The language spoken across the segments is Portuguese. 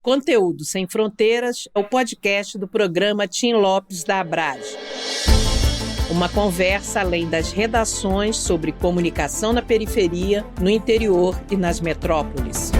Conteúdo Sem Fronteiras é o podcast do programa Tim Lopes da Abrage. Uma conversa além das redações sobre comunicação na periferia, no interior e nas metrópoles.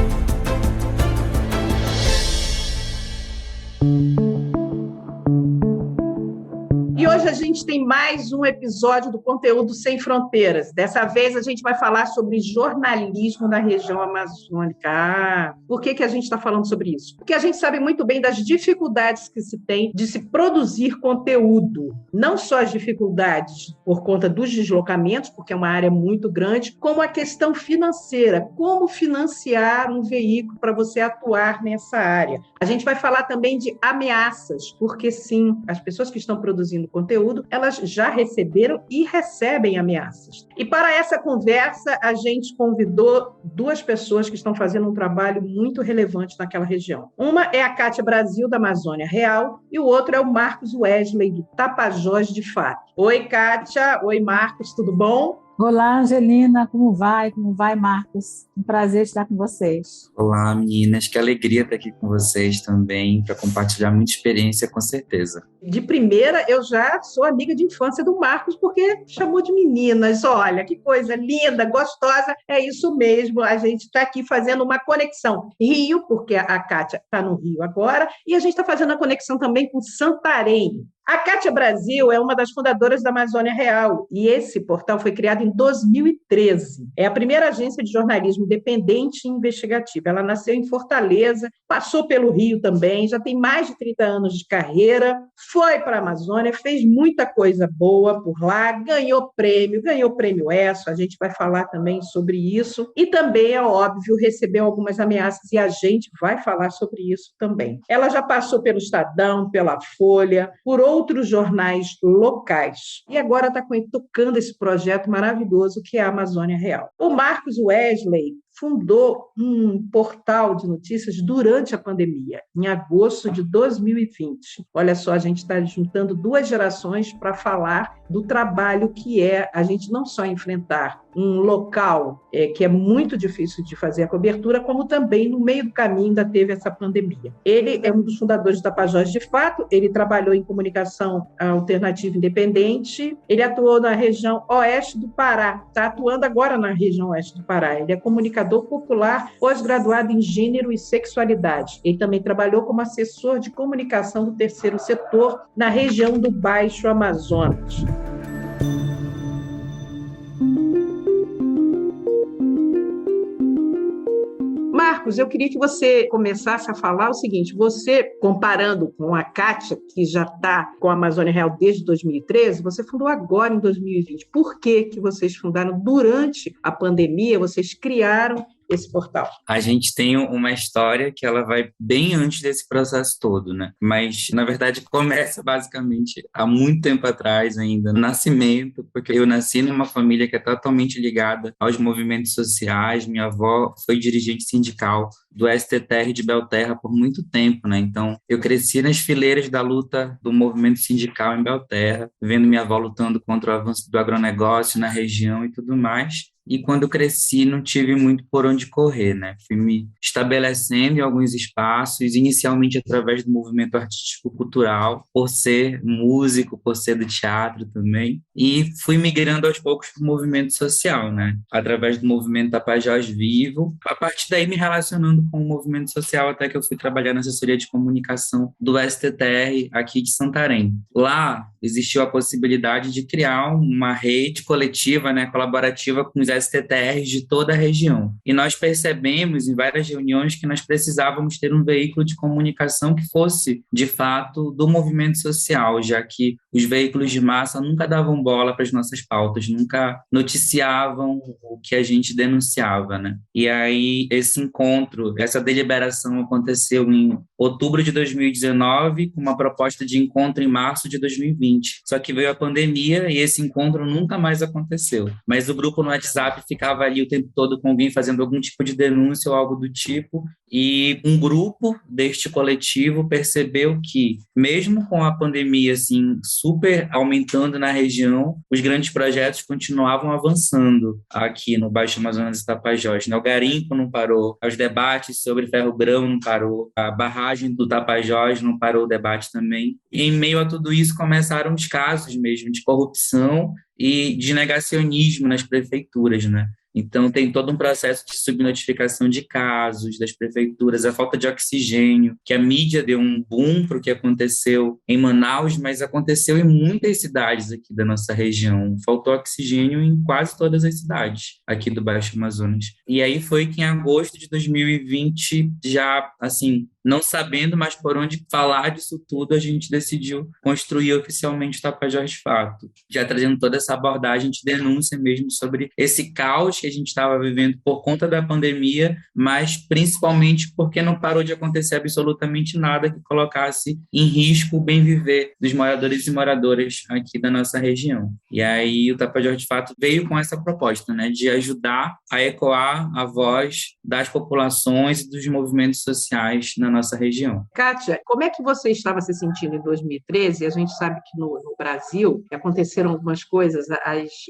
E hoje a gente tem mais um episódio do Conteúdo Sem Fronteiras. Dessa vez a gente vai falar sobre jornalismo na região amazônica. Por que a gente está falando sobre isso? Porque a gente sabe muito bem das dificuldades que se tem de se produzir conteúdo. Não só as dificuldades por conta dos deslocamentos, porque é uma área muito grande, como a questão financeira. Como financiar um veículo para você atuar nessa área? A gente vai falar também de ameaças, porque sim, as pessoas que estão produzindo conteúdo, elas já receberam e recebem ameaças. E para essa conversa, a gente convidou duas pessoas que estão fazendo um trabalho muito relevante naquela região. Uma é a Kátia Brasil, da Amazônia Real, e o outro é o Marcos Wesley, do Tapajós de Fato. Oi, Kátia. Oi, Marcos. Tudo bom? Olá, Angelina, como vai? Como vai, Marcos? Um prazer estar com vocês. Olá, meninas, que alegria estar aqui com vocês também, para compartilhar muita experiência, com certeza. De primeira, eu já sou amiga de infância do Marcos, porque chamou de meninas. Olha, que coisa linda, gostosa, é isso mesmo, a gente está aqui fazendo uma conexão. Rio, porque a Kátia está no Rio agora, e a gente está fazendo a conexão também com Santarém. A Kátia Brasil é uma das fundadoras da Amazônia Real, e esse portal foi criado em 2013. É a primeira agência de jornalismo independente e investigativa. Ela nasceu em Fortaleza, passou pelo Rio também, já tem mais de 30 anos de carreira, foi para a Amazônia, fez muita coisa boa por lá, ganhou prêmio ESSO, a gente vai falar também sobre isso, e também, é óbvio, recebeu algumas ameaças, e a gente vai falar sobre isso também. Ela já passou pelo Estadão, pela Folha, por outros jornais locais. E agora está tocando esse projeto maravilhoso que é a Amazônia Real. O Marcos Wesley fundou um portal de notícias durante a pandemia, em agosto de 2020. Olha só, a gente está juntando duas gerações para falar do trabalho que é a gente não só enfrentar um local que é muito difícil de fazer a cobertura, como também no meio do caminho ainda teve essa pandemia. Ele é um dos fundadores da Tapajós de Fato, ele trabalhou em comunicação alternativa independente, ele atuou na região oeste do Pará, está atuando agora na região oeste do Pará, ele é comunicador popular, pós-graduado em gênero e sexualidade. Ele também trabalhou como assessor de comunicação do terceiro setor na região do Baixo Amazonas. Marcos, eu queria que você começasse a falar o seguinte, você, comparando com a Kátia, que já está com a Amazônia Real desde 2013, você fundou agora em 2020. Por que vocês fundaram durante a pandemia, vocês criaram esse portal? A gente tem uma história que ela vai bem antes desse processo todo, né? Mas, na verdade, começa basicamente há muito tempo atrás ainda, no nascimento, porque eu nasci numa família que é totalmente ligada aos movimentos sociais. Minha avó foi dirigente sindical do STTR de Belterra por muito tempo, né? Então, eu cresci nas fileiras da luta do movimento sindical em Belterra, vendo minha avó lutando contra o avanço do agronegócio na região e tudo mais. E quando eu cresci, não tive muito por onde correr, né? Fui me estabelecendo em alguns espaços, inicialmente através do movimento artístico-cultural, por ser músico, por ser do teatro também, e fui migrando aos poucos para o movimento social, né? Através do movimento Tapajós Vivo, a partir daí me relacionando com o movimento social, até que eu fui trabalhar na assessoria de comunicação do STTR aqui de Santarém. Lá existiu a possibilidade de criar uma rede coletiva, né, colaborativa com os STTRs de toda a região. E nós percebemos em várias reuniões que nós precisávamos ter um veículo de comunicação que fosse, de fato, do movimento social, já que os veículos de massa nunca davam bola para as nossas pautas, nunca noticiavam o que a gente denunciava, né? E aí esse encontro, essa deliberação aconteceu em outubro de 2019, com uma proposta de encontro em março de 2020. Só que veio a pandemia e esse encontro nunca mais aconteceu. Mas o grupo no WhatsApp WhatsApp ficava ali o tempo todo com alguém fazendo algum tipo de denúncia ou algo do tipo, e um grupo deste coletivo percebeu que, mesmo com a pandemia assim, super aumentando na região, os grandes projetos continuavam avançando aqui no Baixo Amazonas e Tapajós, né? O garimpo não parou, os debates sobre ferro-grão não parou, a barragem do Tapajós não parou o debate também. E, em meio a tudo isso, começaram os casos mesmo de corrupção e de negacionismo nas prefeituras, né? Então, tem todo um processo de subnotificação de casos das prefeituras, a falta de oxigênio, que a mídia deu um boom para o que aconteceu em Manaus, mas aconteceu em muitas cidades aqui da nossa região. Faltou oxigênio em quase todas as cidades aqui do Baixo Amazonas. E aí foi que, em agosto de 2020, já, assim, não sabendo mais por onde falar disso tudo, a gente decidiu construir oficialmente o Tapajós de Fato, já trazendo toda essa abordagem de denúncia mesmo sobre esse caos que a gente estava vivendo por conta da pandemia, mas principalmente porque não parou de acontecer absolutamente nada que colocasse em risco o bem-viver dos moradores e moradoras aqui da nossa região. E aí o Tapajós de Fato veio com essa proposta, né, de ajudar a ecoar a voz das populações e dos movimentos sociais na nossa região. Kátia, como é que você estava se sentindo em 2013? A gente sabe que no Brasil aconteceram algumas coisas,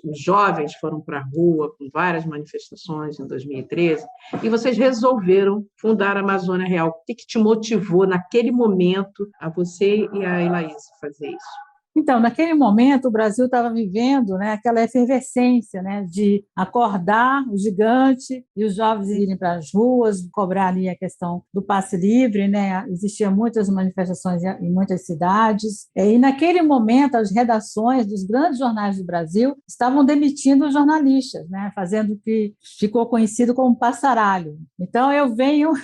os jovens foram para a rua com várias manifestações em 2013, e vocês resolveram fundar a Amazônia Real. O que te motivou naquele momento a você e a Elaís fazer isso? Então, naquele momento, o Brasil estava vivendo, né, aquela efervescência, né, de acordar o gigante e os jovens irem para as ruas, cobrar ali a questão do passe livre, né? Existiam muitas manifestações em muitas cidades. E, naquele momento, as redações dos grandes jornais do Brasil estavam demitindo os jornalistas, né, fazendo o que ficou conhecido como passaralho. Então, eu venho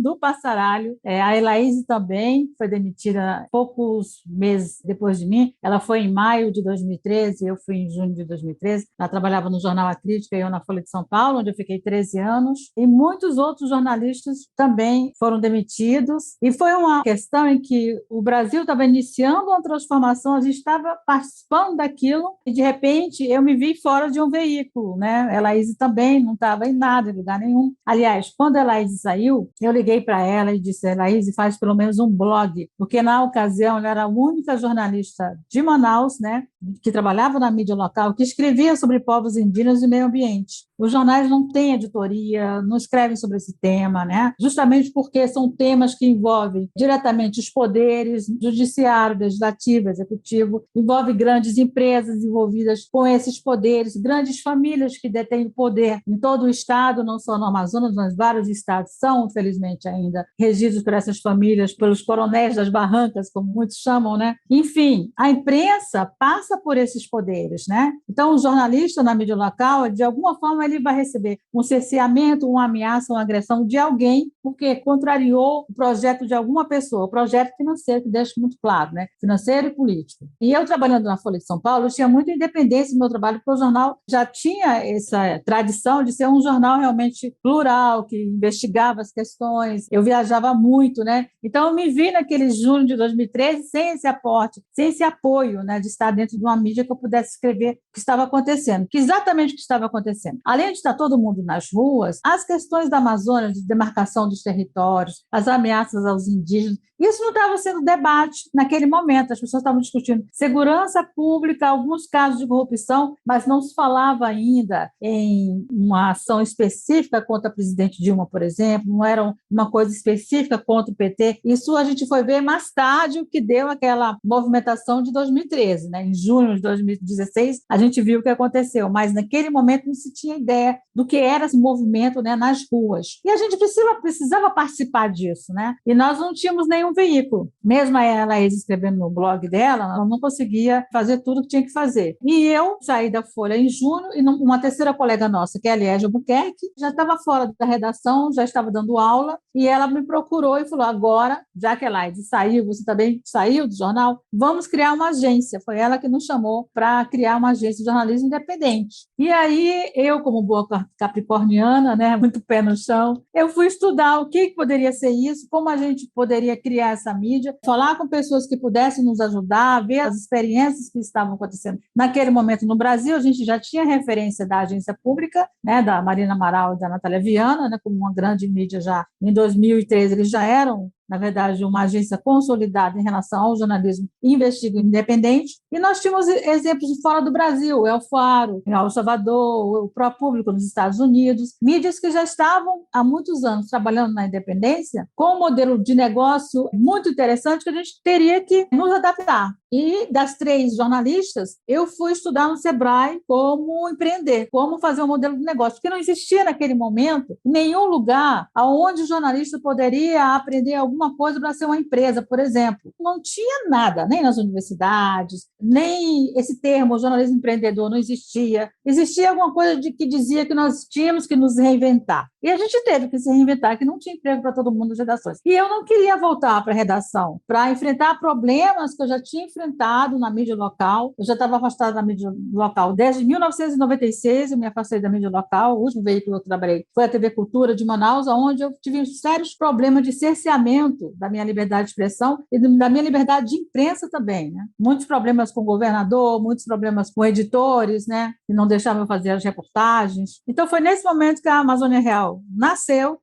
do passaralho. A Elaís também foi demitida poucos meses depois de mim. Ela foi em maio de 2013, eu fui em junho de 2013. Ela trabalhava no jornal A Crítica e eu na Folha de São Paulo, onde eu fiquei 13 anos. E muitos outros jornalistas também foram demitidos. E foi uma questão em que o Brasil estava iniciando uma transformação, a gente estava participando daquilo e, de repente, eu me vi fora de um veículo, né? A Elaís também não estava em nada, em lugar nenhum. Aliás, quando a Elaís saiu, eu liguei para ela e disse: Elaís, faz pelo menos um blog, porque na ocasião ela era a única jornalista de Manaus, né, que trabalhava na mídia local, que escrevia sobre povos indígenas e meio ambiente. Os jornais não têm editoria, não escrevem sobre esse tema, né? Justamente porque são temas que envolvem diretamente os poderes, judiciário, legislativo, executivo, envolve grandes empresas envolvidas com esses poderes, grandes famílias que detêm o poder em todo o estado, não só no Amazonas, mas vários estados são, infelizmente, ainda regidos por essas famílias, pelos coronéis das barrancas, como muitos chamam, né? Enfim, a imprensa passa por esses poderes, né? Então, o jornalista na mídia local, de alguma forma, ele vai receber um cerceamento, uma ameaça, uma agressão de alguém, porque contrariou o projeto de alguma pessoa, o projeto financeiro, que deixa muito claro, né? Financeiro e político. E eu, trabalhando na Folha de São Paulo, eu tinha muita independência no meu trabalho, porque o jornal já tinha essa tradição de ser um jornal realmente plural, que investigava as questões. Eu viajava muito, né? Então, eu me vi naquele junho de 2013 sem esse aporte, sem esse apoio, né, de estar dentro de uma mídia que eu pudesse escrever o que estava acontecendo, que exatamente o que estava acontecendo. Além de estar todo mundo nas ruas, as questões da Amazônia, de demarcação dos territórios, as ameaças aos indígenas, isso não estava sendo debate naquele momento. As pessoas estavam discutindo segurança pública, alguns casos de corrupção, mas não se falava ainda em uma ação específica contra a presidente Dilma, por exemplo, não era uma coisa específica contra o PT. Isso a gente foi ver mais tarde, o que deu aquela movimentação de 2013, né? Em junho de 2016, a gente viu o que aconteceu, mas naquele momento não se tinha ideia do que era esse movimento, né, nas ruas. E a gente precisava participar disso, né? E nós não tínhamos nenhum veículo. Mesmo ela escrevendo no blog dela, ela não conseguia fazer tudo o que tinha que fazer. E eu saí da Folha em junho, e uma terceira colega nossa, que é a Liege Albuquerque, já estava fora da redação, já estava dando aula, e ela me procurou e falou: agora, já que a Elaide saiu, você também saiu do jornal, vamos criar uma agência. Foi ela que nos chamou para criar uma agência de jornalismo independente. E aí, eu, como boa capricorniana, né, muito pé no chão, eu fui estudar o que poderia ser isso, como a gente poderia criar essa mídia, falar com pessoas que pudessem nos ajudar, ver as experiências que estavam acontecendo naquele momento no Brasil. A gente já tinha referência da agência pública, né, da Marina Amaral e da Natália Viana, né, como uma grande mídia já em 2013, eles já eram, na verdade, uma agência consolidada em relação ao jornalismo investigativo independente, e nós tínhamos exemplos de fora do Brasil, El Faro, em El Salvador, o ProPúblico nos Estados Unidos, mídias que já estavam há muitos anos trabalhando na independência, com um modelo de negócio muito interessante que a gente teria que nos adaptar. E das 3 jornalistas, eu fui estudar no Sebrae como empreender, como fazer um modelo de negócio, porque não existia naquele momento nenhum lugar onde o jornalista poderia aprender alguma coisa para ser uma empresa, por exemplo. Não tinha nada, nem nas universidades, nem esse termo jornalismo empreendedor não existia. Existia alguma coisa que dizia que nós tínhamos que nos reinventar. E a gente teve que se reinventar, que não tinha emprego para todo mundo nas redações. E eu não queria voltar para a redação, para enfrentar problemas que eu já tinha enfrentado na mídia local. Eu já estava afastada da mídia local desde 1996, eu me afastei da mídia local. O último veículo que eu trabalhei foi a TV Cultura de Manaus, onde eu tive sérios problemas de cerceamento da minha liberdade de expressão e da minha liberdade de imprensa também, né? Muitos problemas com o governador, muitos problemas com editores, né, que não deixavam eu fazer as reportagens. Então, foi nesse momento que a Amazônia Real nasceu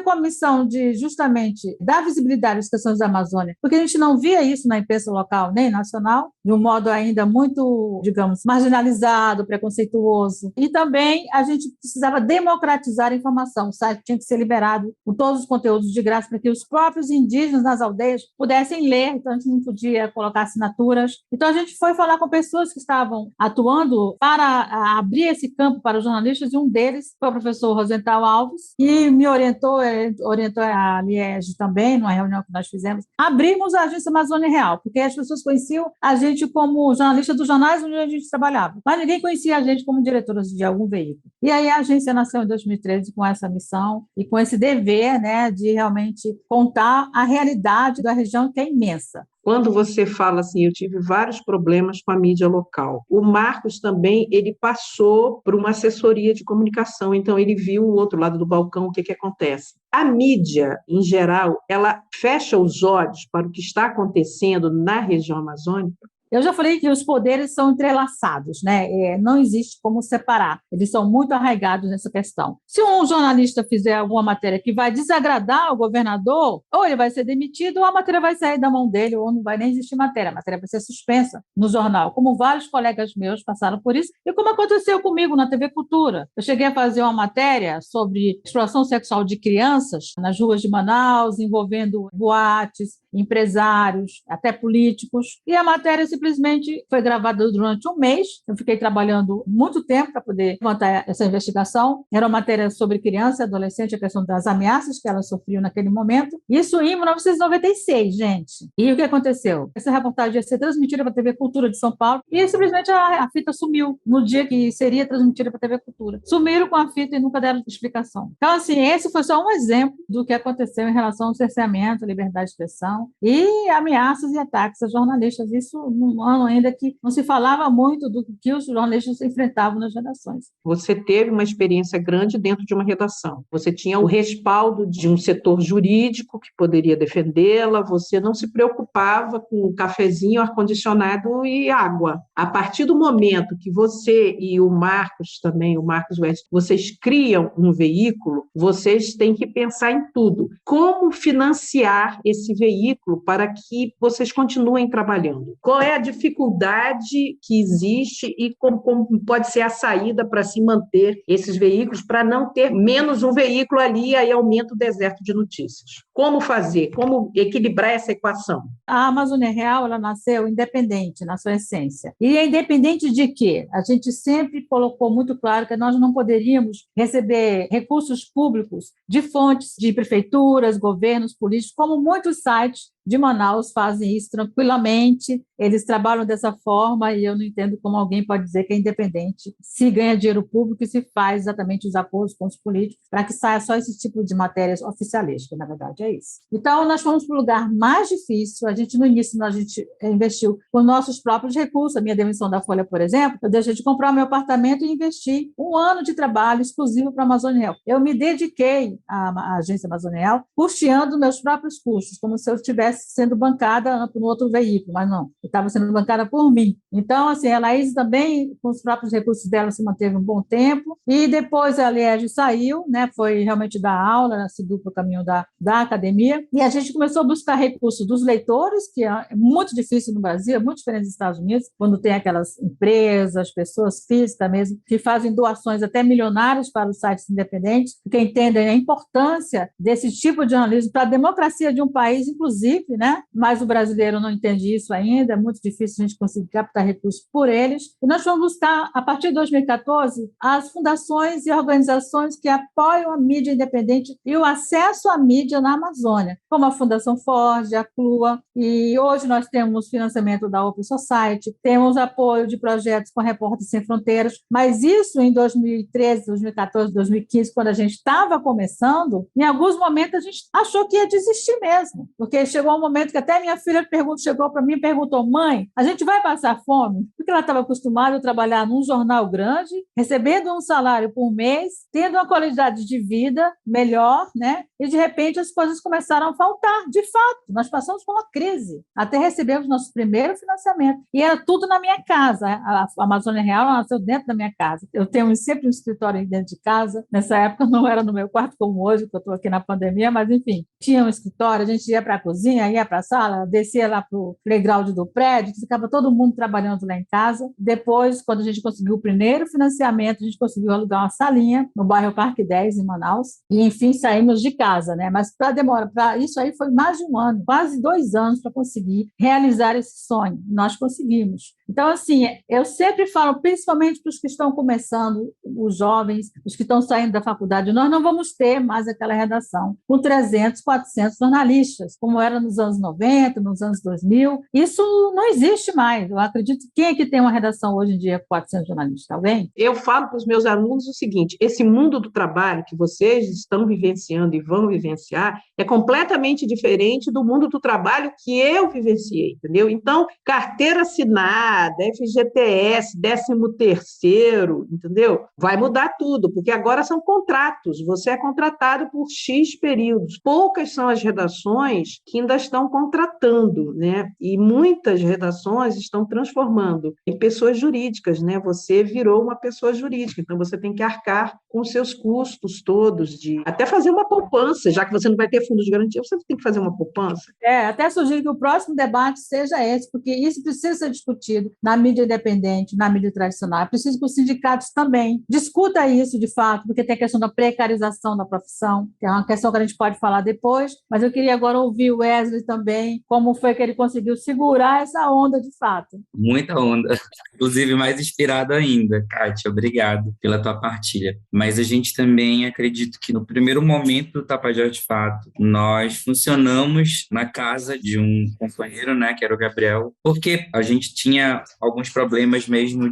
com a missão de justamente dar visibilidade às questões da Amazônia, porque a gente não via isso na imprensa local nem nacional, de um modo ainda muito, digamos, marginalizado, preconceituoso. E também a gente precisava democratizar a informação. O site tinha que ser liberado com todos os conteúdos de graça para que os próprios indígenas nas aldeias pudessem ler, então a gente não podia colocar assinaturas. Então a gente foi falar com pessoas que estavam atuando para abrir esse campo para os jornalistas, e um deles foi o professor Rosenthal Alves, e me orientou a Liege também, numa reunião que nós fizemos. Abrimos a agência Amazônia Real, porque as pessoas conheciam a gente como jornalista dos jornais onde a gente trabalhava, mas ninguém conhecia a gente como diretoras de algum veículo. E aí a agência nasceu em 2013 com essa missão e com esse dever, né, de realmente contar a realidade da região, que é imensa. Quando você fala assim, eu tive vários problemas com a mídia local. O Marcos também, ele passou por uma assessoria de comunicação, então ele viu o outro lado do balcão, o que acontece. A mídia, em geral, ela fecha os olhos para o que está acontecendo na região amazônica. Eu já falei que os poderes são entrelaçados, né? Não existe como separar. Eles são muito arraigados nessa questão. Se um jornalista fizer alguma matéria que vai desagradar o governador, ou ele vai ser demitido, ou a matéria vai sair da mão dele, ou não vai nem existir matéria. A matéria vai ser suspensa no jornal, como vários colegas meus passaram por isso, e como aconteceu comigo na TV Cultura. Eu cheguei a fazer uma matéria sobre exploração sexual de crianças nas ruas de Manaus, envolvendo boates, empresários, até políticos, e a matéria simplesmente foi gravada durante um mês. Eu fiquei trabalhando muito tempo para poder levantar essa investigação. Era uma matéria sobre criança e adolescente, a questão das ameaças que elas sofriam naquele momento. Isso em 1996, gente. E o que aconteceu? Essa reportagem ia ser transmitida para a TV Cultura de São Paulo e simplesmente a fita sumiu no dia que seria transmitida para a TV Cultura. Sumiram com a fita e nunca deram explicação. Então, assim, esse foi só um exemplo do que aconteceu em relação ao cerceamento, à liberdade de expressão e ameaças e ataques a jornalistas. Isso num ano ainda que não se falava muito do que os jornalistas enfrentavam nas redações. Você teve uma experiência grande dentro de uma redação. Você tinha o respaldo de um setor jurídico que poderia defendê-la, você não se preocupava com um cafezinho, ar-condicionado e água. A partir do momento que você e o Marcos também, o Marcos West, vocês criam um veículo, vocês têm que pensar em tudo. Como financiar esse veículo para que vocês continuem trabalhando? Qual é a dificuldade que existe e como pode ser a saída para se manter esses veículos, para não ter menos um veículo ali e aí aumenta o deserto de notícias? Como fazer? Como equilibrar essa equação? A Amazônia Real, ela nasceu independente na sua essência. E é independente de quê? A gente sempre colocou muito claro que nós não poderíamos receber recursos públicos de fontes de prefeituras, governos, políticos, como muitos sites de Manaus fazem isso tranquilamente, eles trabalham dessa forma e eu não entendo como alguém pode dizer que é independente se ganha dinheiro público e se faz exatamente os acordos com os políticos para que saia só esse tipo de matérias oficialísticas, na verdade é isso. Então, nós fomos para o lugar mais difícil, no início, a gente investiu com nossos próprios recursos, a minha demissão da Folha, por exemplo, eu deixei de comprar o meu apartamento e investi 1 ano de trabalho exclusivo para a Amazônia Real. Eu me dediquei à agência Amazônia Real, custeando meus próprios custos, como se eu estivesse sendo bancada por um outro veículo, mas não, eu estava sendo bancada por mim. Então, assim, a Laís também, com os próprios recursos dela, se manteve um bom tempo, e depois a Liege saiu, né, foi realmente dar aula, seguiu para o caminho da academia, e a gente começou a buscar recursos dos leitores, que é muito difícil no Brasil, é muito diferente dos Estados Unidos, quando tem aquelas empresas, pessoas físicas mesmo, que fazem doações até milionárias para os sites independentes, porque entendem a importância desse tipo de jornalismo para a democracia de um país, inclusive, né? Mas o brasileiro não entende isso ainda, é muito difícil a gente conseguir captar recursos por eles. E nós vamos buscar, a partir de 2014, as fundações e organizações que apoiam a mídia independente e o acesso à mídia na Amazônia, como a Fundação Ford, a CLUA, e hoje nós temos financiamento da Open Society, temos apoio de projetos com Repórteres Sem Fronteiras, mas isso em 2013, 2014, 2015, quando a gente estava começando, em alguns momentos a gente achou que ia desistir mesmo, porque chegou um momento que até minha filha chegou para mim e perguntou: mãe, a gente vai passar fome? Porque ela estava acostumada a trabalhar num jornal grande, recebendo um salário por mês, tendo uma qualidade de vida melhor, né? E de repente as coisas começaram a faltar. De fato, nós passamos por uma crise, até recebemos nosso primeiro financiamento, e era tudo na minha casa. A Amazônia Real nasceu dentro da minha casa. Eu tenho sempre um escritório dentro de casa. Nessa época não era no meu quarto como hoje, que eu estou aqui na pandemia, mas enfim, tinha um escritório, a gente ia para a cozinha, ia para a sala, descia lá para o playground do prédio, ficava todo mundo trabalhando lá em casa. Depois, quando a gente conseguiu o primeiro financiamento, a gente conseguiu alugar uma salinha no bairro Parque 10, em Manaus, e enfim, saímos de casa, né? Mas para isso aí foi mais de 1 ano, quase 2 anos para conseguir realizar esse sonho. Nós conseguimos. Então, assim, eu sempre falo, principalmente para os que estão começando, os jovens, os que estão saindo da faculdade, nós não vamos ter mais aquela redação com 300, 400 jornalistas, como era nos anos 90, nos anos 2000. Isso não existe mais. Eu acredito, quem é que tem uma redação hoje em dia com 400 jornalistas? Alguém? Eu falo para os meus alunos o seguinte: esse mundo do trabalho que vocês estão vivenciando e vão vivenciar é completamente diferente do mundo do trabalho que eu vivenciei, entendeu? Então, carteira assinada, FGTS, 13º, entendeu? Vai mudar tudo, porque agora são contratos, você é contratado por X períodos. Poucas são as redações que ainda estão contratando, né? E muitas redações estão transformando em pessoas jurídicas, né? Você virou uma pessoa jurídica, então você tem que arcar com os seus custos todos, de até fazer uma poupança, já que você não vai ter fundo de garantia, você tem que fazer uma poupança. Até sugiro que o próximo debate seja esse, porque isso precisa ser discutido na mídia independente, na mídia tradicional. É preciso que os sindicatos também discutam isso de fato, porque tem a questão da precarização da profissão, que é uma questão que a gente pode falar depois, mas eu queria agora ouvir o Wesley também, como foi que ele conseguiu segurar essa onda de fato. Muita onda, inclusive mais inspirado ainda, Kátia, obrigado pela tua partilha. Mas a gente também acredita que no primeiro momento do Tapajós de Fato, nós funcionamos na casa de um companheiro, né, que era o Gabriel, porque a gente tinha alguns problemas mesmo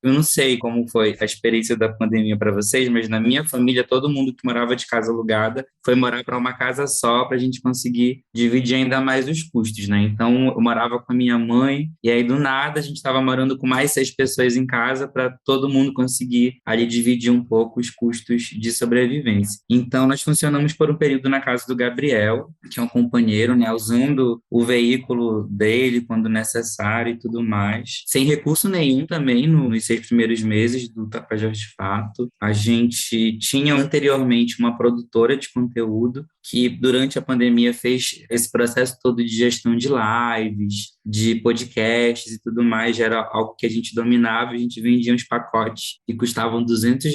eu não sei como foi a experiência da pandemia para vocês, mas na minha família, todo mundo que morava de casa alugada foi morar para uma casa só para a gente conseguir dividir ainda mais os custos, né? Então, eu morava com a minha mãe e aí, do nada, a gente estava morando com mais 6 pessoas em casa para todo mundo conseguir ali dividir um pouco os custos de sobrevivência. Então, nós funcionamos por um período na casa do Gabriel, que é um companheiro, né, usando o veículo dele quando necessário e tudo mais, sem recurso nenhum também nos 6 primeiros meses do Tapajós de Fato. A gente tinha anteriormente uma produtora de conteúdo que durante a pandemia fez esse processo todo de gestão de lives, de podcasts e tudo mais, já era algo que a gente dominava, a gente vendia uns pacotes que custavam R$ 200,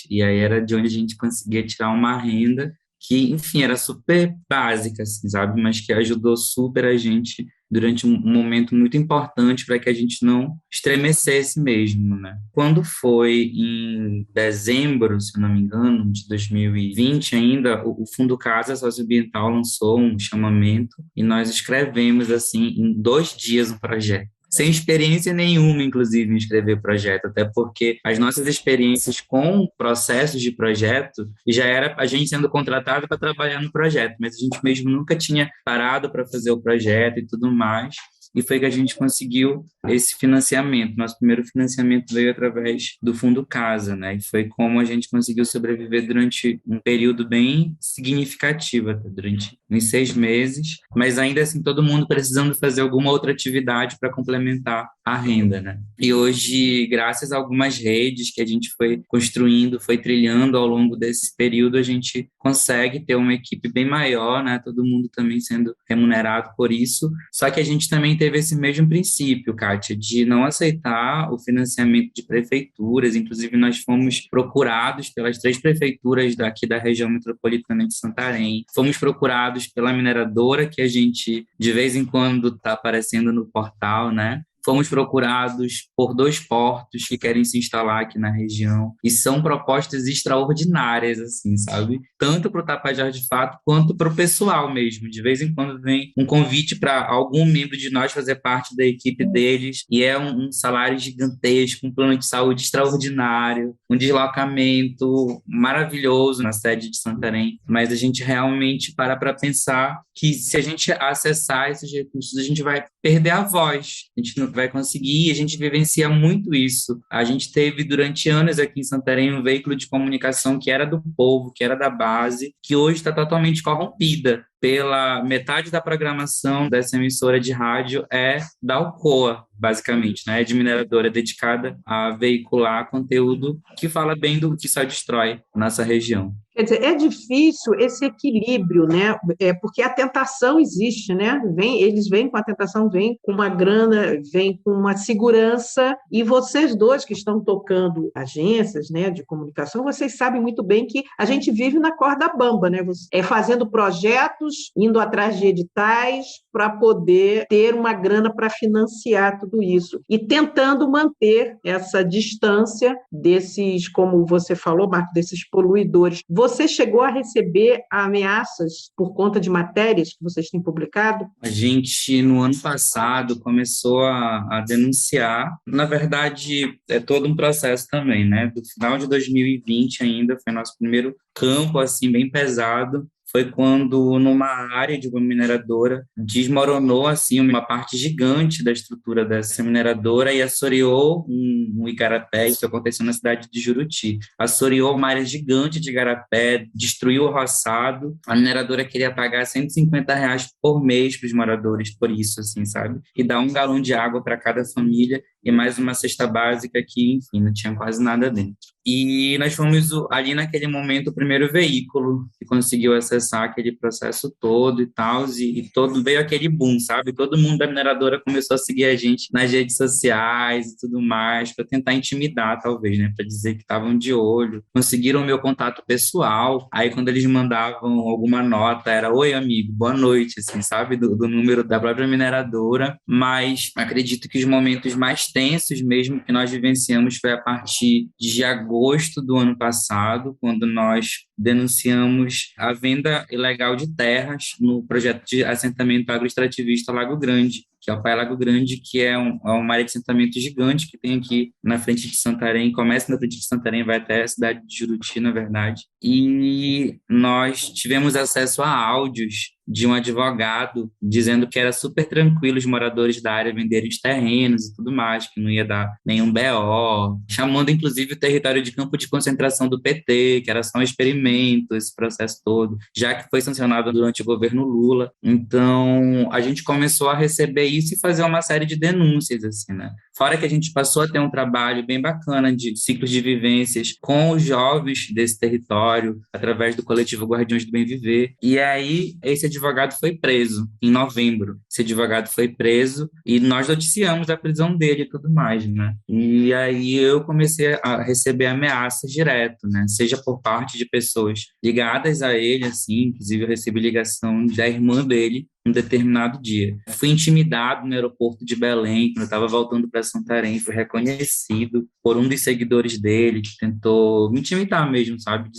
e aí era de onde a gente conseguia tirar uma renda que, enfim, era super básica, assim, sabe? Mas que ajudou super a gente durante um momento muito importante para que a gente não estremecesse mesmo, né? Quando foi em dezembro, se eu não me engano, de 2020 ainda, o Fundo Casa Socioambiental lançou um chamamento e nós escrevemos, assim, em 2 dias um projeto. Sem experiência nenhuma, inclusive, em escrever projeto, até porque as nossas experiências com processos de projeto já era a gente sendo contratado para trabalhar no projeto, mas a gente mesmo nunca tinha parado para fazer o projeto e tudo mais. E foi que a gente conseguiu esse financiamento. Nosso primeiro financiamento veio através do Fundo Casa, né? E foi como a gente conseguiu sobreviver durante um período bem significativo, até durante uns 6 meses, mas ainda assim todo mundo precisando fazer alguma outra atividade para complementar a renda, né? E hoje, graças a algumas redes que a gente foi construindo, foi trilhando ao longo desse período, a gente consegue ter uma equipe bem maior, né? Todo mundo também sendo remunerado por isso. Só que a gente também teve esse mesmo princípio, Kátia, de não aceitar o financiamento de prefeituras. Inclusive, nós fomos procurados pelas 3 prefeituras daqui da região metropolitana de Santarém. Fomos procurados pela mineradora, que a gente, de vez em quando, está aparecendo no portal, né? Fomos procurados por 2 portos que querem se instalar aqui na região e são propostas extraordinárias, assim, sabe? Tanto para o Tapajós de Fato quanto para o pessoal mesmo. De vez em quando vem um convite para algum membro de nós fazer parte da equipe deles e é um salário gigantesco, um plano de saúde extraordinário, um deslocamento maravilhoso na sede de Santarém. Mas a gente realmente para pensar que se a gente acessar esses recursos, a gente vai perder a voz, a gente não vai conseguir, a gente vivencia muito isso. A gente teve durante anos aqui em Santarém um veículo de comunicação que era do povo, que era da base, que hoje está totalmente corrompida. Pela metade da programação dessa emissora de rádio é da Alcoa, basicamente, né? É de mineradora dedicada a veicular conteúdo que fala bem do que só destrói nossa região. Quer dizer, é difícil esse equilíbrio, né? Porque a tentação existe, né? Eles vêm com a tentação, vêm com uma grana, vêm com uma segurança, e vocês dois que estão tocando agências, né, de comunicação, vocês sabem muito bem que a gente vive na corda bamba, né? Fazendo projetos, indo atrás de editais para poder ter uma grana para financiar tudo isso e tentando manter essa distância desses, como você falou, Marco, desses poluidores. Você chegou a receber ameaças por conta de matérias que vocês têm publicado? A gente, no ano passado, começou a denunciar. Na verdade, é todo um processo também, né? Do final de 2020 ainda, foi nosso primeiro campo, assim, bem pesado. Foi quando, numa área de uma mineradora, desmoronou assim, uma parte gigante da estrutura dessa mineradora e assoreou um igarapé. Isso aconteceu na cidade de Juruti. Assoreou uma área gigante de igarapé, destruiu o roçado. A mineradora queria pagar R$ 150 por mês para os moradores por isso, assim, sabe? E dar 1 galão de água para cada família e mais uma cesta básica que, enfim, não tinha quase nada dentro. E nós fomos, ali naquele momento, o primeiro veículo que conseguiu acessar aquele processo todo e tal, e todo veio aquele boom, sabe? Todo mundo da mineradora começou a seguir a gente nas redes sociais e tudo mais, para tentar intimidar, talvez, né? Para dizer que estavam de olho. Conseguiram o meu contato pessoal, aí quando eles mandavam alguma nota, era: oi, amigo, boa noite, assim, sabe? Do número da própria mineradora, mas acredito que os momentos mais tensos mesmo que nós vivenciamos foi a partir de agosto do ano passado, quando nós denunciamos a venda ilegal de terras no projeto de assentamento agroextrativista Lago Grande, que é o Pai Lago Grande, que é uma área de assentamento gigante que tem aqui na frente de Santarém, começa na frente de Santarém, vai até a cidade de Juruti, na verdade. E nós tivemos acesso a áudios de um advogado dizendo que era super tranquilo os moradores da área venderem os terrenos e tudo mais, que não ia dar nenhum BO, chamando inclusive o território de campo de concentração do PT, que era só um experimento, esse processo todo, já que foi sancionado durante o governo Lula. Então, a gente começou a receber isso e fazer uma série de denúncias, assim, né? Fora que a gente passou a ter um trabalho bem bacana de ciclos de vivências com os jovens desse território, através do coletivo Guardiões do Bem Viver. E aí, esse advogado foi preso em novembro. Esse advogado foi preso e nós noticiamos a prisão dele e tudo mais, né? E aí eu comecei a receber ameaças direto, né? Seja por parte de pessoas ligadas a ele, assim, inclusive eu recebi ligação da irmã dele, um determinado dia. Fui intimidado no aeroporto de Belém, quando eu estava voltando para Santarém, fui reconhecido por um dos seguidores dele, que tentou me intimidar mesmo, sabe?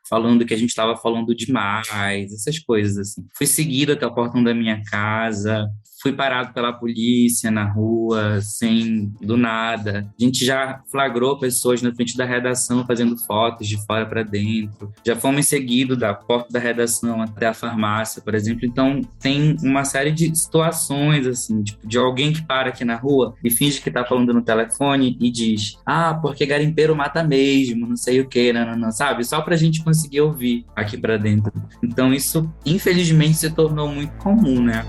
Falando que a gente estava falando demais, essas coisas assim. Fui seguido até o portão da minha casa, fui parado pela polícia na rua, do nada. A gente já flagrou pessoas na frente da redação fazendo fotos de fora para dentro. Já fomos seguidos da porta da redação até a farmácia, por exemplo. Então, tem uma série de situações, assim, tipo, de alguém que para aqui na rua e finge que tá falando no telefone e diz: ah, porque garimpeiro mata mesmo, não sei o quê, não, sabe? Só pra gente conseguir ouvir aqui para dentro. Então, isso, infelizmente, se tornou muito comum, né?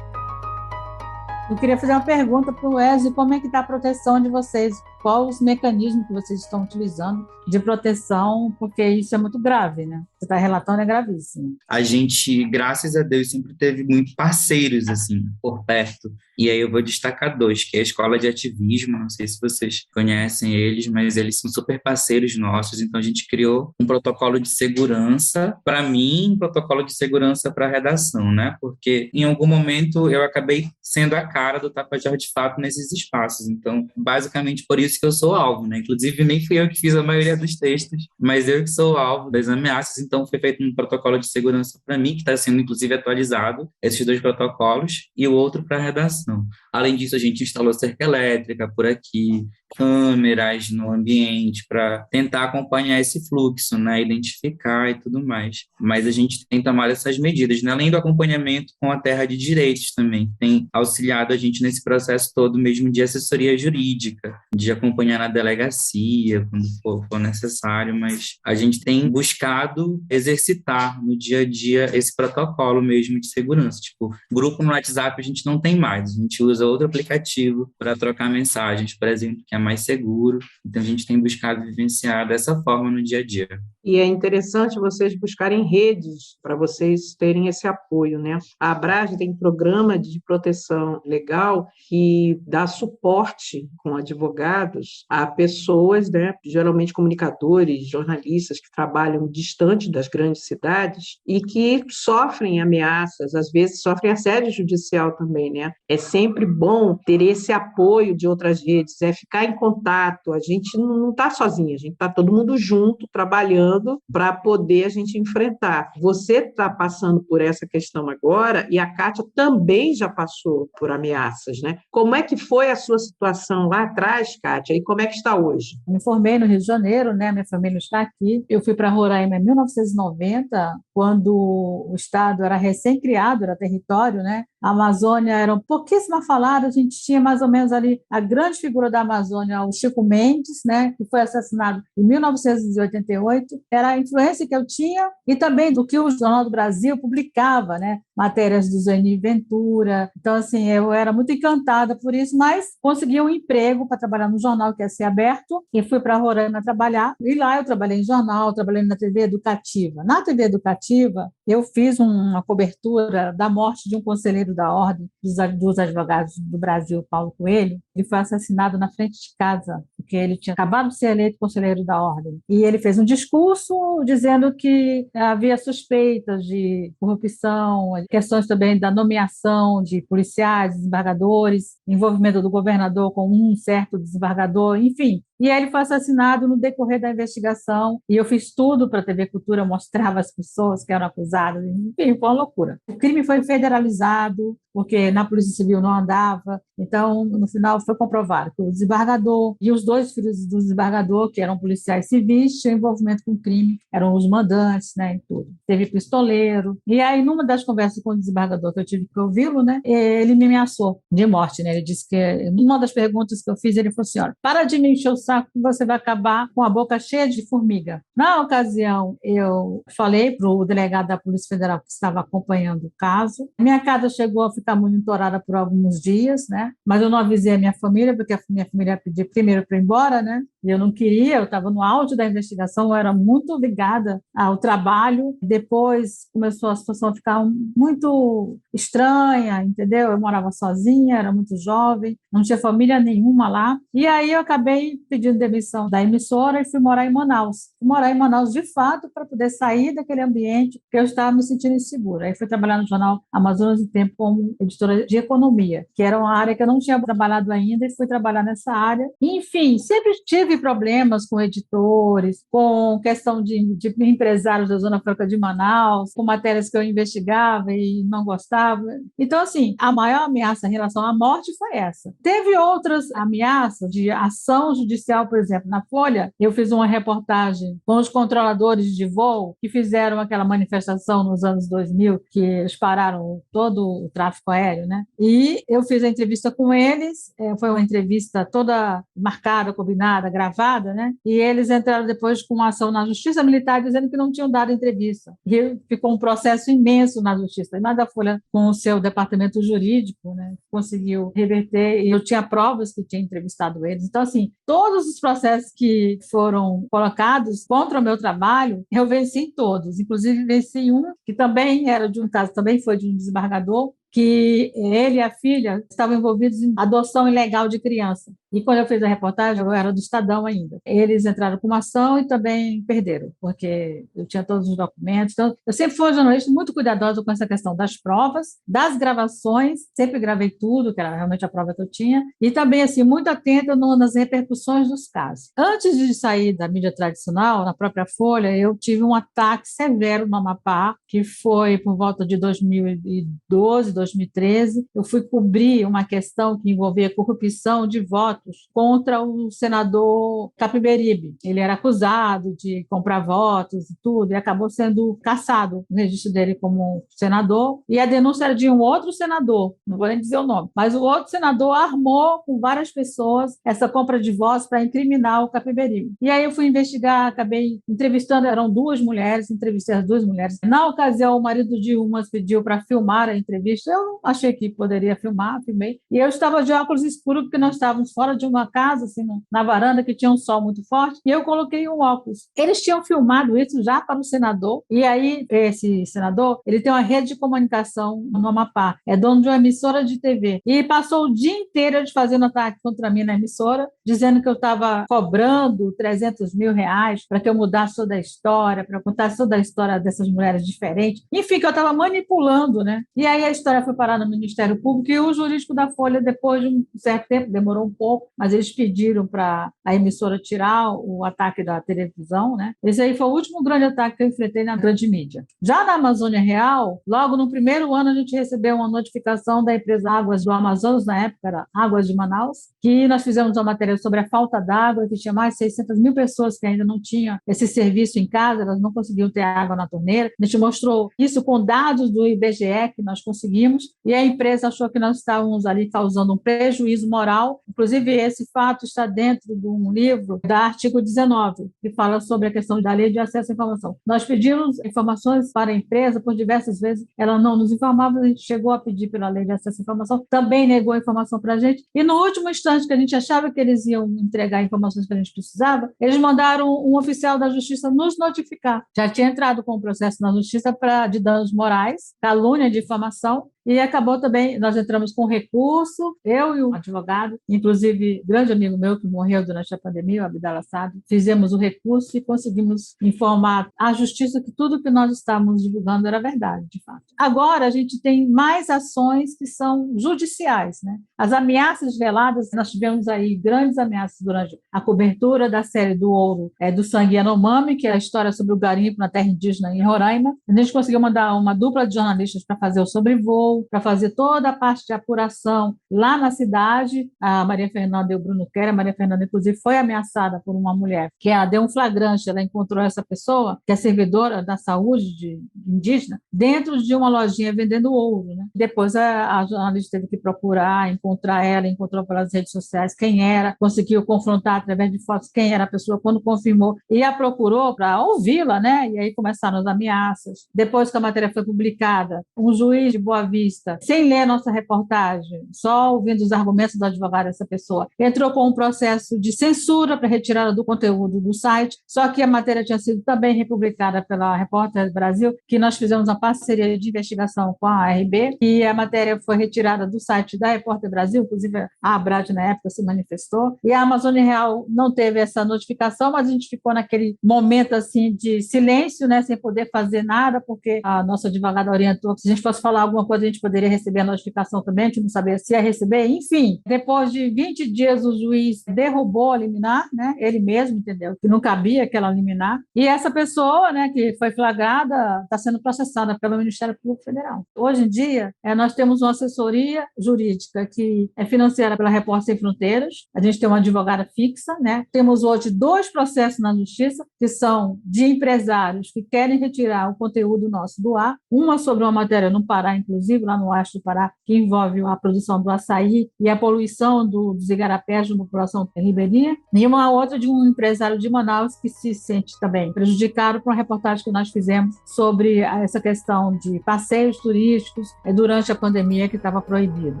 Eu queria fazer uma pergunta para o Wesley, como é que está a proteção de vocês? Qual os mecanismos que vocês estão utilizando de proteção? Porque isso é muito grave, né? Você está relatando, é gravíssimo. A gente, graças a Deus, sempre teve muitos parceiros, assim, por perto. E aí eu vou destacar dois, que é a Escola de Ativismo, não sei se vocês conhecem eles, mas eles são super parceiros nossos, então a gente criou um protocolo de segurança para mim, um protocolo de segurança para a redação, né? Porque em algum momento eu acabei sendo a cara do Tapajós de fato nesses espaços, então basicamente por isso que eu sou alvo, né? Inclusive nem fui eu que fiz a maioria dos textos, mas eu que sou alvo das ameaças, então foi feito um protocolo de segurança para mim, que está sendo inclusive atualizado, esses dois protocolos, e o outro para a redação. Além disso, a gente instalou cerca elétrica por aqui, câmeras no ambiente para tentar acompanhar esse fluxo, né, identificar e tudo mais. Mas a gente tem tomado essas medidas, né? Além do acompanhamento com a Terra de Direitos também, tem auxiliado a gente nesse processo todo mesmo de assessoria jurídica, de acompanhar na delegacia, quando for necessário, mas a gente tem buscado exercitar no dia a dia esse protocolo mesmo de segurança. Tipo, grupo no WhatsApp a gente não tem mais, a gente usa outro aplicativo para trocar mensagens, por exemplo, que é mais seguro. Então, a gente tem buscado vivenciar dessa forma no dia a dia. E é interessante vocês buscarem redes para vocês terem esse apoio, né? A Abrage tem programa de proteção legal que dá suporte com advogados a pessoas, né, geralmente comunicadores, jornalistas que trabalham distante das grandes cidades e que sofrem ameaças, às vezes sofrem assédio judicial também, né? É sempre bom ter esse apoio de outras redes, é ficar em contato. A gente não está sozinha, a gente está todo mundo junto, trabalhando para poder a gente enfrentar. Você está passando por essa questão agora e a Kátia também já passou por ameaças, né? Como é que foi a sua situação lá atrás, Kátia, e como é que está hoje? Me formei no Rio de Janeiro, né? Minha família está aqui. Eu fui para Roraima em 1990, quando o estado era recém-criado, era território, né? A Amazônia era pouquíssima falada, a gente tinha mais ou menos ali a grande figura da Amazônia, o Chico Mendes, né, que foi assassinado em 1988, era a influência que eu tinha e também do que o Jornal do Brasil publicava, né, matérias do Zueni Ventura. Então, assim, eu era muito encantada por isso, mas consegui um emprego para trabalhar no jornal que ia ser aberto e fui para Roraima trabalhar. E lá eu trabalhei em jornal, trabalhei na TV Educativa. Na TV Educativa, eu fiz uma cobertura da morte de um conselheiro da Ordem dos Advogados do Brasil, Paulo Coelho. Ele foi assassinado na frente de casa, porque ele tinha acabado de ser eleito conselheiro da Ordem. E ele fez um discurso dizendo que havia suspeitas de corrupção, questões também da nomeação de policiais, desembargadores, envolvimento do governador com um certo desembargador, enfim. E aí ele foi assassinado no decorrer da investigação, e eu fiz tudo para a TV Cultura, eu mostrava as pessoas que eram acusadas, enfim, foi uma loucura. O crime foi federalizado, porque na Polícia Civil não andava, então, no final, foi comprovado que o desembargador e os dois filhos do desembargador, que eram policiais civis, tinham envolvimento com o crime, eram os mandantes, né, e tudo. Teve pistoleiro, e aí, numa das conversas com o desembargador, que eu tive que ouvi-lo, né, ele me ameaçou de morte, né, ele disse que, uma das perguntas que eu fiz, ele falou assim, olha, para de me encher o saco que você vai acabar com a boca cheia de formiga. Na ocasião, eu falei para o delegado da Polícia Federal que estava acompanhando o caso. Minha casa chegou a ficar monitorada por alguns dias, né? Mas eu não avisei a minha família, porque a minha família ia pedir primeiro para ir embora, né? e eu não queria, eu estava no auge da investigação, eu era muito ligada ao trabalho. Depois começou a situação a ficar muito estranha, entendeu? Eu morava sozinha, era muito jovem, não tinha família nenhuma lá, e aí eu acabei pedindo demissão da emissora e fui morar em Manaus. Fui morar em Manaus, de fato, para poder sair daquele ambiente que eu estava me sentindo insegura. Aí fui trabalhar no jornal Amazonas em Tempo como editora de economia, que era uma área que eu não tinha trabalhado ainda, e fui trabalhar nessa área. Enfim, sempre tive problemas com editores, com questão de empresários da Zona Franca de Manaus, com matérias que eu investigava e não gostava. Então, assim, a maior ameaça em relação à morte foi essa. Teve outras ameaças de ação judicial, por exemplo, na Folha, eu fiz uma reportagem com os controladores de voo que fizeram aquela manifestação nos anos 2000, que eles pararam todo o tráfego aéreo, né? E eu fiz a entrevista com eles, foi uma entrevista toda marcada, combinada, gravada, né? E eles entraram depois com uma ação na Justiça Militar dizendo que não tinham dado entrevista. E ficou um processo imenso na Justiça. Mas a Folha, com o seu departamento jurídico, né, conseguiu reverter, e eu tinha provas que tinha entrevistado eles. Então, assim, todos os processos que foram colocados contra o meu trabalho, eu venci todos. Inclusive, venci um que também era de um caso, também foi de um desembargador, que ele e a filha estavam envolvidos em adoção ilegal de criança. E quando eu fiz a reportagem, eu era do Estadão ainda. Eles entraram com uma ação e também perderam, porque eu tinha todos os documentos. Então, eu sempre fui uma jornalista muito cuidadosa com essa questão das provas, das gravações, sempre gravei tudo, que era realmente a prova que eu tinha, e também, assim, muito atenta nas repercussões dos casos. Antes de sair da mídia tradicional, na própria Folha, eu tive um ataque severo no Amapá, que foi por volta de 2012, 2013, eu fui cobrir uma questão que envolvia corrupção de votos contra o senador Capiberibe. Ele era acusado de comprar votos e tudo, e acabou sendo cassado o registro dele como senador, e a denúncia era de um outro senador, não vou nem dizer o nome, mas o outro senador armou com várias pessoas essa compra de votos para incriminar o Capiberibe. E aí eu fui investigar, acabei entrevistando, eram duas mulheres, entrevistei as duas mulheres. Na ocasião, o marido de uma pediu para filmar a entrevista, eu achei que poderia filmar, filmei. E eu estava de óculos escuros, porque nós estávamos fora de uma casa, assim, na varanda, que tinha um sol muito forte, e eu coloquei um óculos. Eles tinham filmado isso já para o senador, e aí esse senador, ele tem uma rede de comunicação no Amapá, é dono de uma emissora de TV, e passou o dia inteiro eles fazendo ataque contra mim na emissora, dizendo que eu estava cobrando 300 mil reais para que eu mudasse toda a história, para contar toda a história dessas mulheres diferentes, enfim, que eu estava manipulando, né? E aí a história foi parar no Ministério Público, e o jurídico da Folha, depois de um certo tempo, demorou um pouco, mas eles pediram para a emissora tirar o ataque da televisão, né? Esse aí foi o último grande ataque que eu enfrentei na grande mídia. Já na Amazônia Real, logo no primeiro ano, a gente recebeu uma notificação da empresa Águas do Amazonas, na época era Águas de Manaus, que nós fizemos uma matéria sobre a falta d'água, que tinha mais de 600 mil pessoas que ainda não tinham esse serviço em casa, elas não conseguiam ter água na torneira. A gente mostrou isso com dados do IBGE que nós conseguimos, e a empresa achou que nós estávamos ali causando um prejuízo moral. Inclusive, esse fato está dentro de um livro da artigo 19, que fala sobre a questão da lei de acesso à informação. Nós pedimos informações para a empresa por diversas vezes, ela não nos informava, a gente chegou a pedir pela lei de acesso à informação, também negou a informação para a gente, e no último instante que a gente achava que eles iam entregar informações que a gente precisava, eles mandaram um oficial da Justiça nos notificar. Já tinha entrado com um processo na Justiça de danos morais, calúnia, difamação, e acabou também, nós entramos com recurso, eu e o advogado, inclusive grande amigo meu que morreu durante a pandemia, o Abdala Saad, fizemos o recurso e conseguimos informar à Justiça que tudo que nós estávamos divulgando era verdade, de fato. Agora, a gente tem mais ações que são judiciais, né? As ameaças veladas, nós tivemos aí grandes ameaças durante a cobertura da série do Ouro, do Sangue Yanomami, que é a história sobre o garimpo na terra indígena em Roraima. A gente conseguiu mandar uma dupla de jornalistas para fazer o sobrevoo, para fazer toda a parte de apuração lá na cidade. A Maria Fernanda e o Bruno Quer, a Maria Fernanda, inclusive, foi ameaçada por uma mulher, que ela deu um flagrante, ela encontrou essa pessoa, que é servidora da saúde indígena, dentro de uma lojinha vendendo ouro, né? Depois a jornalista teve que procurar, encontrar ela, encontrou pelas redes sociais quem era, conseguiu confrontar através de fotos quem era a pessoa, quando confirmou, e a procurou para ouvi-la, né? E aí começaram as ameaças. Depois que a matéria foi publicada, um juiz de Boa Vista jornalista, sem ler a nossa reportagem, só ouvindo os argumentos do advogado dessa pessoa, entrou com um processo de censura para retirada do conteúdo do site, só que a matéria tinha sido também republicada pela Repórter Brasil, que nós fizemos uma parceria de investigação com a ARB, e a matéria foi retirada do site da Repórter Brasil, inclusive a Abrad na época se manifestou, e a Amazônia Real não teve essa notificação, mas a gente ficou naquele momento assim de silêncio, né, sem poder fazer nada, porque a nossa advogada orientou que se a gente fosse falar alguma coisa, a gente poderia receber a notificação também, a gente não sabia se ia receber, enfim. Depois de 20 dias, o juiz derrubou a liminar, né, ele mesmo, entendeu, que não cabia aquela liminar, e essa pessoa, né, que foi flagrada, está sendo processada pelo Ministério Público Federal. Hoje em dia, nós temos uma assessoria jurídica que é financiada pela Repórter Sem Fronteiras, a gente tem uma advogada fixa, né, temos hoje 2 processos na Justiça, que são de empresários que querem retirar o conteúdo nosso do ar, uma sobre uma matéria no Pará, inclusive, lá no oeste do Pará, que envolve a produção do açaí e a poluição dos igarapés da população ribeirinha, e uma outra de um empresário de Manaus que se sente também prejudicado por uma reportagem que nós fizemos sobre essa questão de passeios turísticos durante a pandemia que estava proibido.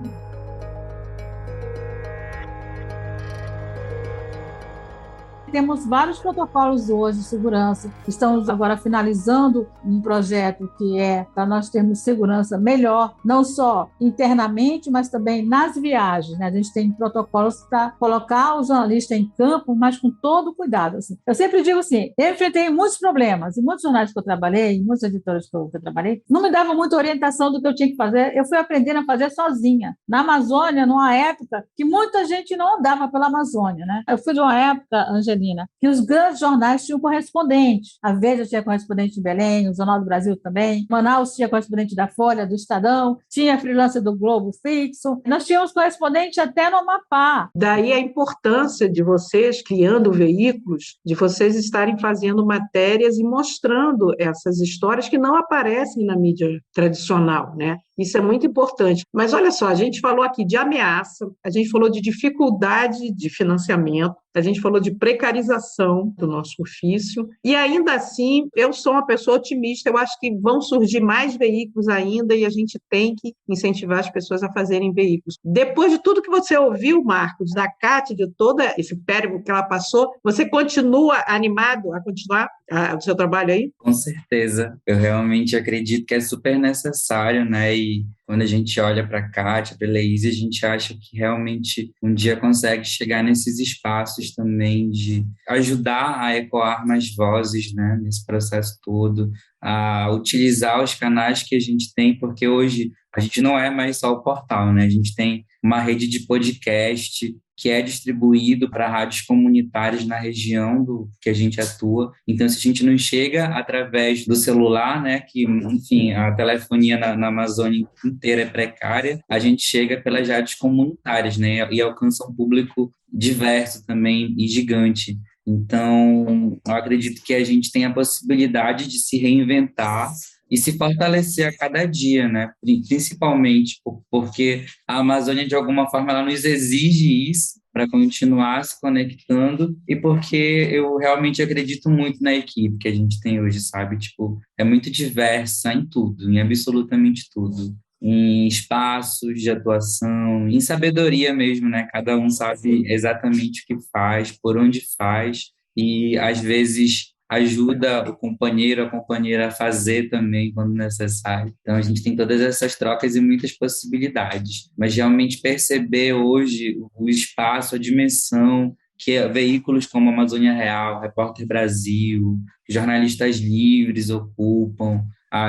Temos vários protocolos hoje de segurança. Estamos agora finalizando um projeto que é para nós termos segurança melhor, não só internamente, mas também nas viagens, né? A gente tem protocolos para colocar o jornalista em campo, mas com todo o cuidado. Assim. Eu sempre digo assim, eu enfrentei muitos problemas, e muitos jornais que eu trabalhei, muitos editores que eu trabalhei, não me davam muita orientação do que eu tinha que fazer. Eu fui aprendendo a fazer sozinha. Na Amazônia, numa época que muita gente não andava pela Amazônia, né? Eu fui de uma época, Angelina, que os grandes jornais tinham correspondente. A Veja tinha correspondente de Belém, o Jornal do Brasil também, Manaus tinha correspondente da Folha, do Estadão, tinha freelancer do Globo fixo, nós tínhamos correspondente até no Amapá. Daí a importância de vocês, criando veículos, de vocês estarem fazendo matérias e mostrando essas histórias que não aparecem na mídia tradicional, né? Isso é muito importante. Mas olha só, a gente falou aqui de ameaça, a gente falou de dificuldade de financiamento, a gente falou de precarização do nosso ofício, e ainda assim, eu sou uma pessoa otimista, eu acho que vão surgir mais veículos ainda e a gente tem que incentivar as pessoas a fazerem veículos. Depois de tudo que você ouviu, Marcos, da Cátia, de todo esse périplo que ela passou, você continua animado a continuar o seu trabalho aí? Com certeza. Eu realmente acredito que é super necessário, né? E quando a gente olha para a Cátia, para a Heloísa, a gente acha que realmente um dia consegue chegar nesses espaços também de ajudar a ecoar mais vozes, né? Nesse processo todo, a utilizar os canais que a gente tem, porque hoje a gente não é mais só o portal, né? A gente tem uma rede de podcast que é distribuído para rádios comunitárias na região do que a gente atua. Então, se a gente não chega através do celular, né, que, enfim, a telefonia na Amazônia inteira é precária, a gente chega pelas rádios comunitárias, né, e alcança um público diverso também e gigante. Então, eu acredito que a gente tem a possibilidade de se reinventar e se fortalecer a cada dia, né? Principalmente porque a Amazônia, de alguma forma, ela nos exige isso para continuar se conectando e porque eu realmente acredito muito na equipe que a gente tem hoje, sabe? Tipo, é muito diversa em tudo, em absolutamente tudo. Em espaços de atuação, em sabedoria mesmo, né? Cada um sabe exatamente o que faz, por onde faz e, às vezes, ajuda o companheiro, a companheira a fazer também quando necessário. Então, a gente tem todas essas trocas e muitas possibilidades. Mas realmente perceber hoje o espaço, a dimensão que veículos como Amazônia Real, Repórter Brasil, jornalistas livres ocupam.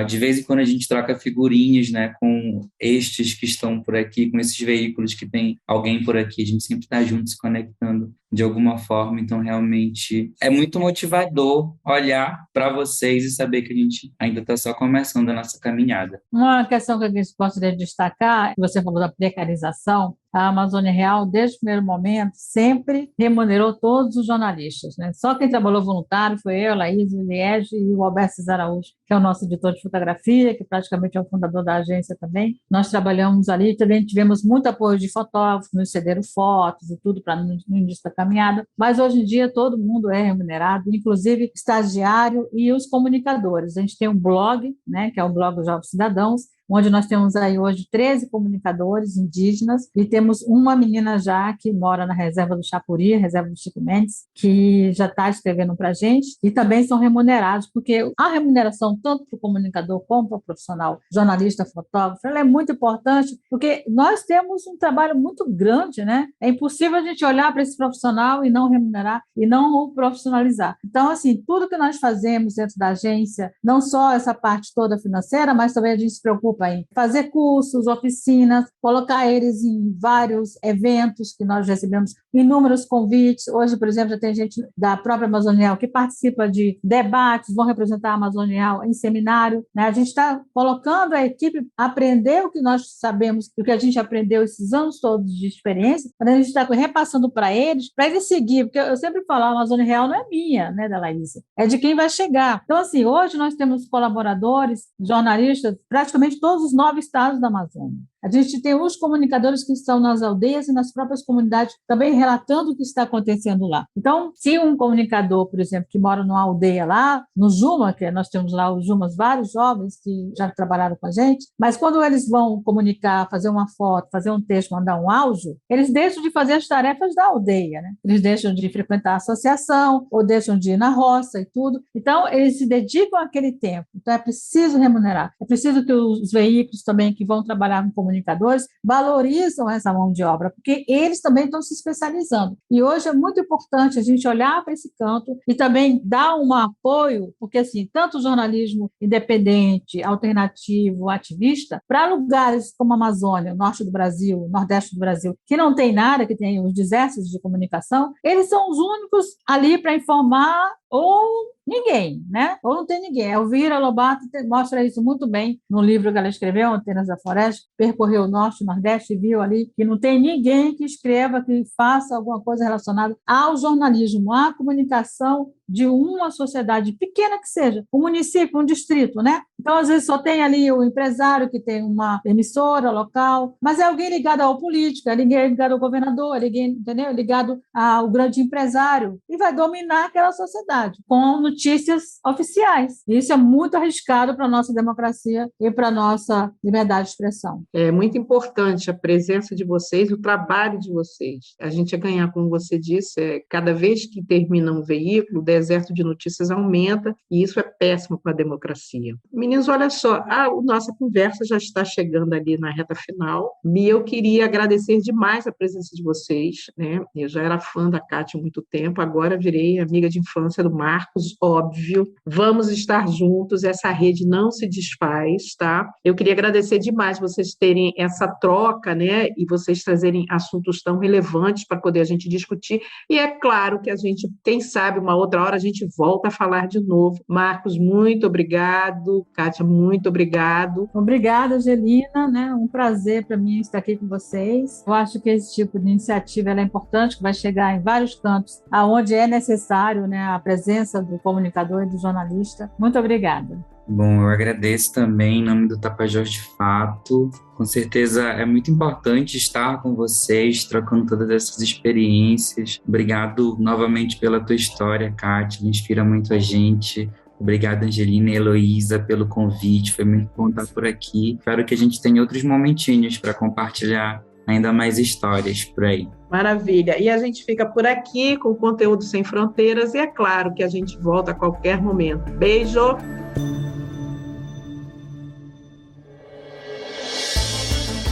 De vez em quando a gente troca figurinhas, né, com estes que estão por aqui, com esses veículos que tem alguém por aqui, a gente sempre está junto, se conectando de alguma forma, então realmente é muito motivador olhar para vocês e saber que a gente ainda está só começando a nossa caminhada. Uma questão que a gente gostaria de destacar, você falou da precarização, a Amazônia Real, desde o primeiro momento, sempre remunerou todos os jornalistas, né? Só quem trabalhou voluntário foi eu, Laís, o Liege e o Alberto Cesar Araújo, que é o nosso editor de fotografia, que praticamente é o fundador da agência também. Nós trabalhamos ali, também tivemos muito apoio de fotógrafos, nos cederam fotos e tudo para no início da caminhada, mas hoje em dia todo mundo é remunerado, inclusive estagiário e os comunicadores. A gente tem um blog, né, que é o blog dos Jovens Cidadãos, onde nós temos aí hoje 13 comunicadores indígenas e temos uma menina já que mora na reserva do Chapuri, reserva do Chico Mendes, que já está escrevendo para a gente e também são remunerados, porque a remuneração tanto para o comunicador como para o profissional, jornalista, fotógrafo, ela é muito importante, porque nós temos um trabalho muito grande, né? É impossível a gente olhar para esse profissional e não remunerar e não o profissionalizar. Então, assim, tudo que nós fazemos dentro da agência, não só essa parte toda financeira, mas também a gente se preocupa em fazer cursos, oficinas, colocar eles em vários eventos que nós recebemos inúmeros convites. Hoje, por exemplo, já tem gente da própria Amazonial que participa de debates, vão representar a Amazonial em seminário, né? A gente está colocando a equipe a aprender o que nós sabemos, o que a gente aprendeu esses anos todos de experiência, a gente está repassando para eles seguir, porque eu sempre falo, a Amazônia Real não é minha, né, da Laísa, é de quem vai chegar. Então, assim, hoje nós temos colaboradores, jornalistas, praticamente todos os 9 estados da Amazônia. A gente tem os comunicadores que estão nas aldeias e nas próprias comunidades também relatando o que está acontecendo lá. Então, se um comunicador, por exemplo, que mora numa aldeia lá, no Juma, que nós temos lá os Jumas, vários jovens que já trabalharam com a gente, mas quando eles vão comunicar, fazer uma foto, fazer um texto, mandar um áudio, eles deixam de fazer as tarefas da aldeia, né? Eles deixam de frequentar a associação ou deixam de ir na roça e tudo. Então, eles se dedicam àquele tempo. Então, é preciso remunerar. É preciso que os veículos também que vão trabalhar com comunicadores valorizam essa mão de obra, porque eles também estão se especializando. E hoje é muito importante a gente olhar para esse canto e também dar um apoio, porque assim, tanto o jornalismo independente, alternativo, ativista, para lugares como a Amazônia, o norte do Brasil, o nordeste do Brasil, que não tem nada, que tem os exércitos de comunicação, eles são os únicos ali para informar ou ninguém, né? Ou não tem ninguém. A Elvira Lobato mostra isso muito bem no livro que ela escreveu, Antenas da Floresta, percorreu o Norte e o Nordeste e viu ali que não tem ninguém que escreva, que faça alguma coisa relacionada ao jornalismo, à comunicação de uma sociedade pequena que seja, um município, um distrito, né? Então, às vezes, só tem ali o empresário que tem uma emissora local, mas é alguém ligado ao político, é alguém ligado ao governador, é alguém, entendeu? Ligado ao grande empresário e vai dominar aquela sociedade com notícias oficiais. E isso é muito arriscado para a nossa democracia e para a nossa liberdade de expressão. É muito importante a presença de vocês, o trabalho de vocês. A gente ia ganhar, como você disse, cada vez que termina um veículo, o deserto de notícias aumenta e isso é péssimo para a democracia. Meninos, olha só, a nossa conversa já está chegando ali na reta final e eu queria agradecer demais a presença de vocês, né? Eu já era fã da Kátia há muito tempo, agora virei amiga de infância do Marcos, óbvio. Vamos estar juntos, essa rede não se desfaz, tá? Eu queria agradecer demais vocês terem essa troca, né? E vocês trazerem assuntos tão relevantes para poder a gente discutir. E é claro que a gente, quem sabe, uma outra hora a gente volta a falar de novo. Marcos, muito obrigado. Kátia, muito obrigado. Obrigada, Angelina, né? Um prazer para mim estar aqui com vocês. Eu acho que esse tipo de iniciativa ela é importante, que vai chegar em vários campos, aonde é necessário, né, a presença do comunicador e do jornalista. Muito obrigada. Bom, eu agradeço também em nome do Tapajós de Fato. Com certeza é muito importante estar com vocês, trocando todas essas experiências. Obrigado novamente pela tua história, Kátia, inspira muito a gente. Obrigado, Angelina e Heloísa, pelo convite, foi muito bom estar por aqui. Espero que a gente tenha outros momentinhos para compartilhar ainda mais histórias por aí. Maravilha. E a gente fica por aqui com o Conteúdo Sem Fronteiras e é claro que a gente volta a qualquer momento. Beijo!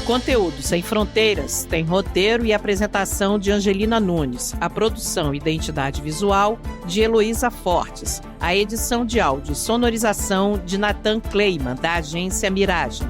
Conteúdo Sem Fronteiras tem roteiro e apresentação de Angelina Nunes, a produção e identidade visual de Heloísa Fortes, a edição de áudio e sonorização de Nathan Kleiman, da agência Miragem.